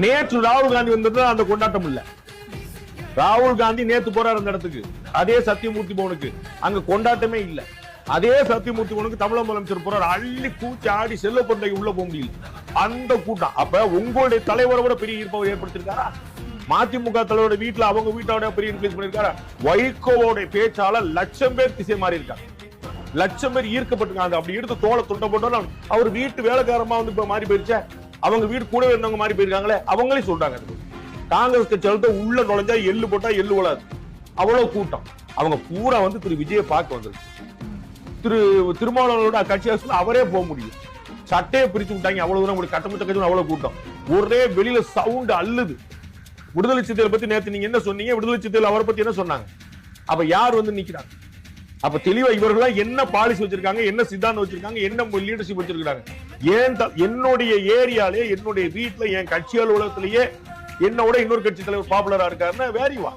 நேற்று ராகுல் காந்தி வந்தது அந்த கொண்டாட்டம் இல்ல. ராகுல் காந்தி நேத்து போறாரு அந்த இடத்துக்கு, அதே சத்தியமூர்த்தி பவனுக்கு, அங்க கொண்டாட்டமே இல்ல. அதே சத்தியமூர்த்தி பவனுக்கு தமிழக முதலமைச்சர் போறாரு, அள்ளி கூச்சி ஆடி செல்ல பொருளை உள்ள போக முடியல அந்த கூட்டம். அப்ப உங்களுடைய தலைவரோட பெரிய ஈர்ப்பை ஏற்படுத்திருக்காரா? மதிமுக தலைவரோட வீட்டுல அவங்க வீட்டோட பெரிய இன்ஃபுளுன்ஸ் பண்ணிருக்காரா? வைகோவோட பேச்சால லட்சம் பேர் திசை மாறி இருக்காங்க, லட்சம் பேர் ஈர்க்கப்பட்டிருக்காங்க. அப்படி எடுத்து தோலை துண்ட போட்டோம். அவர் வீட்டு வேலைக்காரமா வந்து இப்ப மாறி போயிருச்சா, அவங்க வீடு கூட இருந்தவங்க மாறி போயிருக்காங்களே, அவங்களே சொல்றாங்க. காங்கிரஸ் கட்சி உள்ள நுழைஞ்சா எள்ளு போட்டா எள்ளு வளாது, அவ்வளவு கூட்டம். அவங்க பூரா வந்து திரு விஜய பார்க்க வந்தது. திருமாவளவனோட கட்சி அவரே போக முடியும், சட்டையை பிரிச்சு விட்டாங்க. அவ்வளவு தூரம் கட்டமட்ட கட்சி அவ்வளவு கூட்டம், ஒரே வெளியில சவுண்ட் அள்ளுது. விடுதலை சிறுத்தைகள் பத்தி நேத்து நீங்க என்ன சொன்னீங்க? விடுதலை சிறுத்தைகள் அவரை பத்தி என்ன சொன்னாங்க? அப்ப யார் வந்து நிக்கிறாங்க? அப்ப தெளிவா இவர்கள் என்ன பாலிசி வச்சிருக்காங்க, என்ன சித்தாந்தம் வச்சிருக்காங்க, என்ன லீடர்ஷிப் வச்சிருக்காங்க? ஏன் என்னுடைய ஏரியாலே, என்னுடைய வீட்டுல, என் கட்சி அலுவலகத்திலேயே என்னோட இன்னொரு கட்சி தலைவர் பாப்புலரா இருக்காருன்னா வேறிவா